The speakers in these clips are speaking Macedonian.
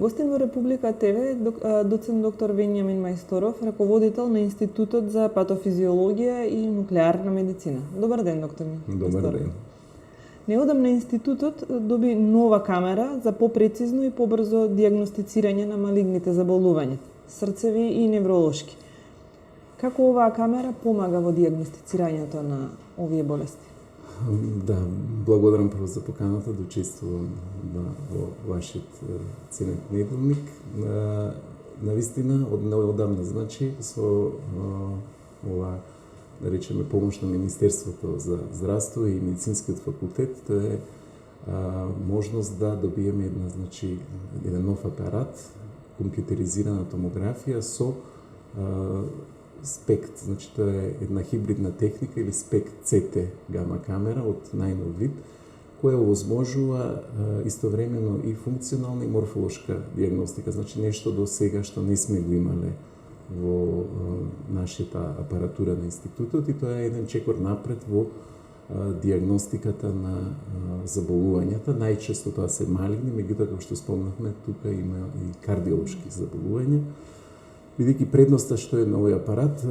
Гостин во Република ТВ доцент доктор Вениамин Мајсторов, раководител на Институтот за патофизиологија и нуклеарна медицина. Добар ден, доктор Добар ден. Неодамна Институтот доби нова камера за попрецизно и побрзо дијагностицирање на малигните заболувања, срцеви и невролошки. Како оваа камера помага во дијагностицирањето на овие болести? Да, благодарам прво за поканата да учествувам во вашиот ценен неделник. Навистина, од неодамна, значи, со ова, да речеме, помош на Министерството за здравство и Медицинскиот факултет, тоа е можност да добиеме еден нов апарат, компјутеризирана томографија со SPECT, значи тоа е една хибридна техника или SPECT CT гама камера од најнов вид, која овозможува истовремено и функционална и морфолошка дијагностика, значи нешто до сега што не сме го имале во нашата апаратура на институтот, и тоа е еден чекор напред во дијагностиката на заболувањата. Најчесто тоа се малигни, меѓутоа, како што спомнавме, тука има и кардиолошки заболувања. Бидејќи предноста што е на овој апарат,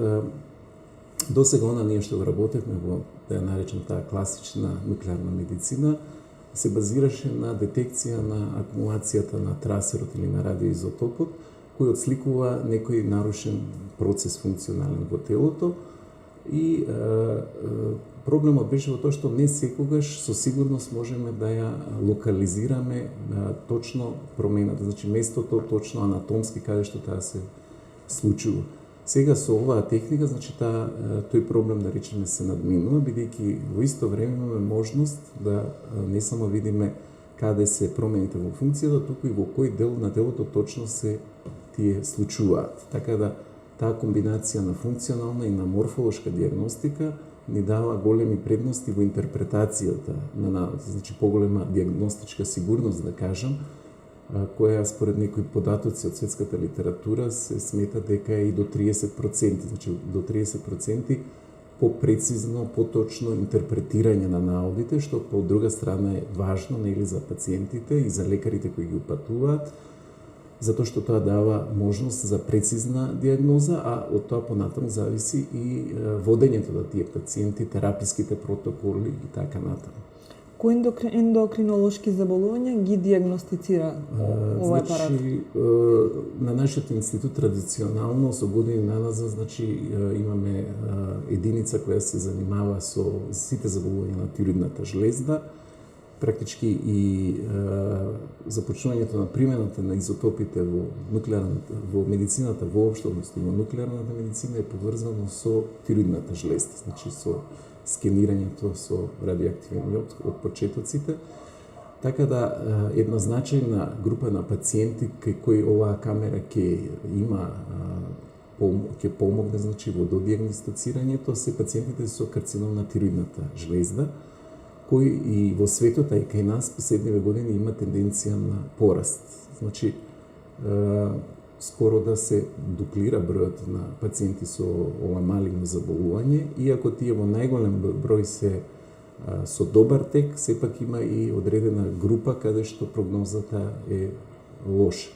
до сега ние што го работевме во, да ја наречем таа класична нуклеарна медицина, се базираше на детекција на акумулацијата на трасерот или на радиоизотопот, кој отсликува некој нарушен процес функционален во телото, и проблемот беше во тоа што не секогаш со сигурност можеме да ја локализираме точно промената, значи местото точно анатомски каде што таа се случува. Сега со оваа техника, значи тој проблем, да речеме, се надминува, бидејќи во исто време имаме можност да не само видиме каде се промените во функцијата, туку и во кој дел на телото точно се тие случуваат. Така да таа комбинација на функционална и на морфолошка дијагностика ни дава големи предности во интерпретацијата на науката, значи поголема дијагностичка сигурност, да кажам, која според некои податоци од светската литература се смета дека е и до 30%, значи до 30% попрецизно, поточно интерпретирање на наодите, што по друга страна е важно нели за пациентите и за лекарите кои ги упатуваат, затоа што тоа дава можност за прецизна дијагноза, а од тоа понатаму зависи и водењето на тие пациенти, тераписките протоколи и така натаму. Кои ендокринолошки заболувања ги дијагностицира овој апарат? Значи, на нашиот институт традиционално со години наназад, значи имаме единица која се занимава со сите заболувања на тироидната жлезда. Практички и започнувањето на примената на изотопите во медицината воопшто, односно во нуклеарната медицина, е поврзано со тироидната жлезда, значи со скенирањето со радиоактивен јод од почетоците. Така да една значајна група на пациенти кај кои оваа камера ќе помогне, значи во додијагностицирањето, се пациентите со карцином на тироидната жлезда, кои и во светот, а и кај нас последниве години има тенденција на пораст. Значи, скоро да се дуплира бројот на пациенти со ова малигно заболување, иако тие во најголем број се со добар тек, сепак има и одредена група каде што прогнозата е лоша.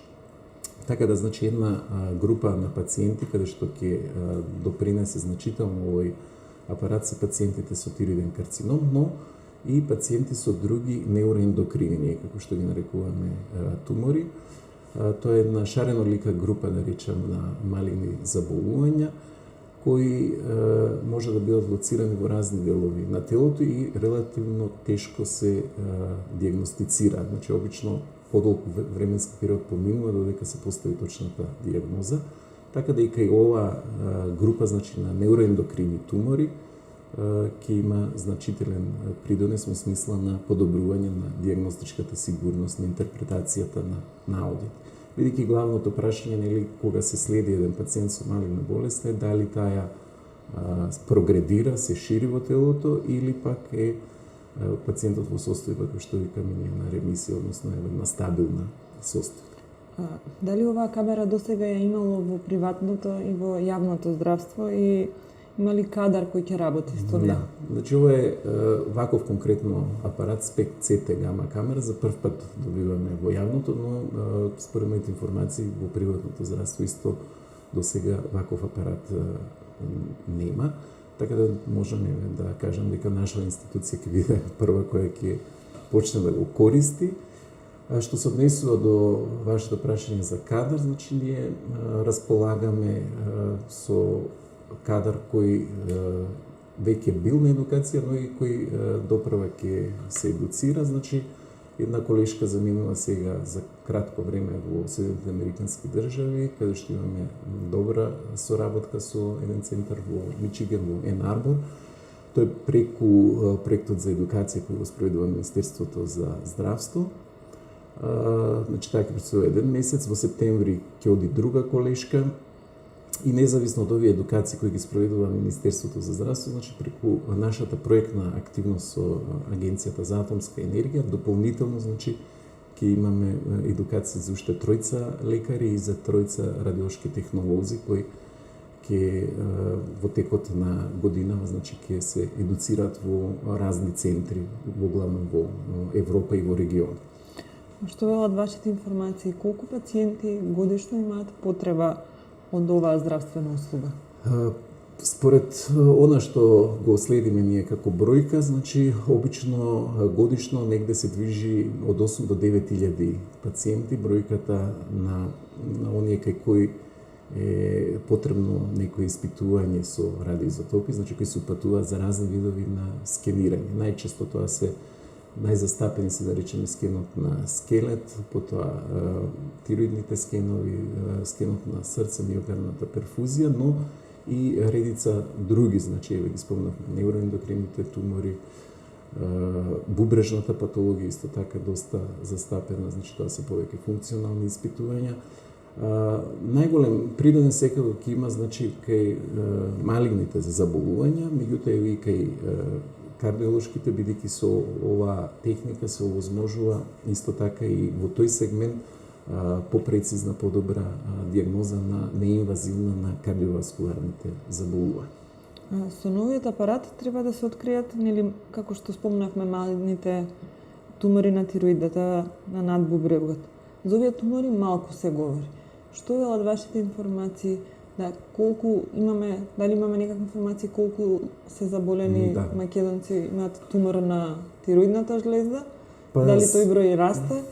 Така да, значи, една група на пациенти каде што ќе допринесе значително овој апарат се пациентите со тироиден карцином, но и пациенти со други неуроендокрини, како што ги нарекуваме тумори. Тоа е една шаренолика група, да речам, на малигни заболувања, кои може да бидат лоцирани во разни делови на телото и релативно тешко се дијагностицираат. Значи, обично подолго временски период поминува додека се постави точната дијагноза. Така да и кај ова група, значи, на неуроендокрини тумори, ќе има значителен придонес во смисла на подобрување на дијагностичката сигурност, на интерпретацијата на наодите. Бидејќи главното прашање, нели, кога се следи еден пациент со малигна болест, е дали таа прогредира, се шири во телото, или пак е пациентот во состојба кој што викаме ние на ремисија, односно една стабилна состојба. Дали оваа камера досега ја имало во приватното и во јавното здравство, и Има ли кадар кој ќе работи со него? Да. Значи, ова е ваков конкретно апарат SPECT-CT гама камера, за прв пат добиваме во јавното, но според моите информации во приватното здравство исто до сега ваков апарат нема, така да можеме да кажам дека наша институција ќе биде прва која ќе почне да го користи. Што се однесува до вашето прашање за кадар, значи ние располагаме со кадар кој веќе бил на едукација, но и кој доправа ќе се едуцира. Значи, една колешка заминува сега за кратко време во Соединетите Американски држави, каде што имаме добра соработка со еден центар во Мичиген, во Ен Арбор. Тој преку проектот за едукација кој го спроведува Министерството за здравство. Значи, така ќе предстои еден месец, во септември ќе оди друга колешка, и независно од овие едукации кои ги спроведува Министерството за здравство, значи преку нашата проектна активност со Агенцијата за атомска енергија, дополнително значи ќе имаме едукација за уште 3 лекари и за 3 радиолошки технолози кои ќе во текот на годинава значи ќе се едуцираат во разни центри, во главно во Европа и во регион. Што велат вашите информации? Колку пациенти годишно имаат потреба од оваа здравствена услуга? Според она што го следиме ние како бројка, значи обично годишно негде се движи од 8 до 9.000 пациенти, бројката на оние кај кои е потребно некои испитување со радиоизотопи, значи кои се упатуваат за разни видови на скенирање. Најчесто тоа се најзастапени се, да речеме, скенот на скелет, потоа тироидните скенови, скенот на срце, миокардната перфузија, но и редица други, значи еве ги спомнавме невроендокрините тумори, бубрежната патологија исто така доста застапена, значи тоа се повеќе функционални испитувања. Најголем придонес секако ќе има значи кај малигните заболувања, меѓутоа и кај кардиолошките, бидејќи со оваа техника се овозможува исто така и во тој сегмент попрецизна, подобра дијагноза на неинвазивна на кардиоваскуларните заболувања. Со новиот апарат треба да се откријат, нели, како што спомнавме, малигните тумори на тироидата, на надбубрегот. За овие тумори малку се говори. Што велат вашите информации? Да, колку имаме, дали имаме некаква информација колку се заболени македонци имаат тумор на тироидната жлезда? Дали тој број расте?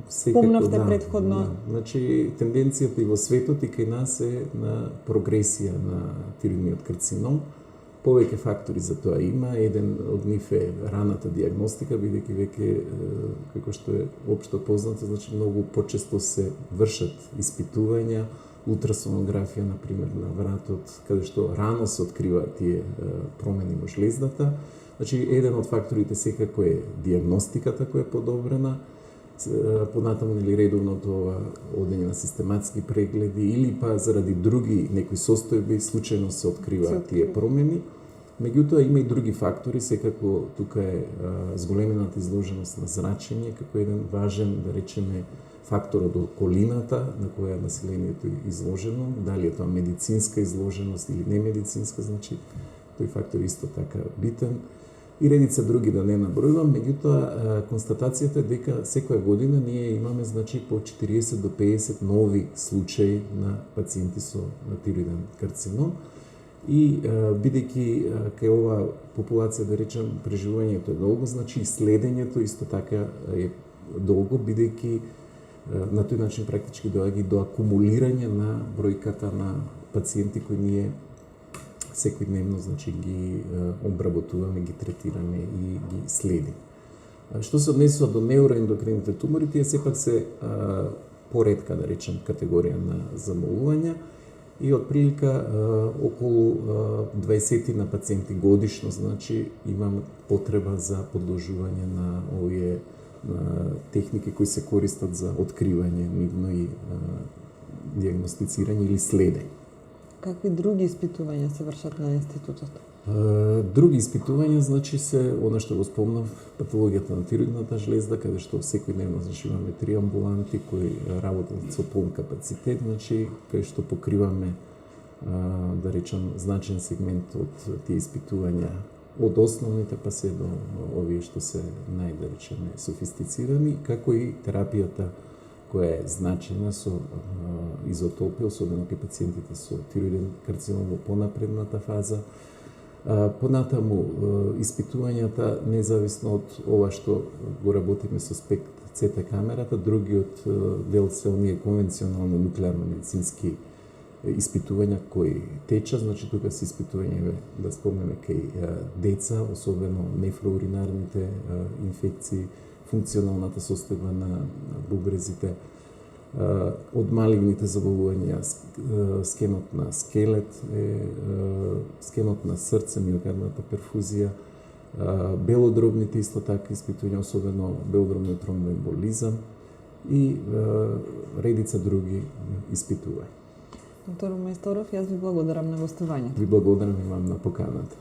Спомнавте предходно. Да. Значи, тенденцијата и во светот и кај нас е на прогресија на тироидниот карцином. Повеќе фактори за тоа има. Еден од нив е раната дијагностика, бидејќи веќе, како што е општо познато, значи многу почесто се вршат испитувања, ултрасонографија, например, на вратот, каде што рано се откриваат тие промени во жлездата. Значи, еден од факторите секако е дијагностиката која е подобрена, понатаму или редовното одење на систематски прегледи или па заради други некои состојби случајно се откриваат тие промени. Меѓутоа има и други фактори, секако тука е зголемената изложеност на зрачење како еден важен, да речеме, фактор од околината на која населението е изложено, дали е тоа медицинска изложеност или немедицинска, значи тој фактор исто така битен. И редица други да не набројувам, меѓутоа констатацијата е дека секоја година ние имаме значи по 40 до 50 нови случаи на пациенти со тироиден карцином. И бидејќи кај оваа популација, да речем, преживувањето е долго, значи и следењето исто така е долго, бидејќи на тој начин практички доаѓа и до акумулирање на бројката на пациенти кои ние секојдневно значи ги обработуваме, ги третираме и ги следиме. Што се однесува до невроендокрините тумори, тие сепак се поретка, да речем, категорија на заболувања и отприлика околу 20 на пациенти годишно, значи имам потреба за подложување на овие техники кои се користат за откривање, нивно и дијагностицирање или следење. Какви други испитувања се вршат на институтот? Други испитувања, значи се, она што го спомнав, патологијата на тироидната жлезда, каде што секојдневно значи имаме 3 амбуланти кои работат со полн капацитет, значи каде што покриваме да речам, значен сегмент од тие испитувања, од основните па се до овие што се да речеме, софистицирани, како и терапијата која е значена со изотопи, особено кај пациентите со тироиден карцином во понапредната фаза. Понатаму, испитувањата, независно од ова што го работиме со спект ЦТ камерата, другиот дел се оние конвенционални нуклеарно-медицински испитувања кои течат, значи тука се испитувања, да спомнеме, кај деца, особено нефроуринарните инфекции, функционалната состојба на бубрезите, од малигните заболувања, скенот на скелет, скенот на срце, миокардната перфузија, белодробните исто така испитувања, особено белодробниот тромбоемболизам и редица други испитувања. Доктор Мајсторов, јас ви благодарам на гостувањето. Ви благодарам и вам на поканата.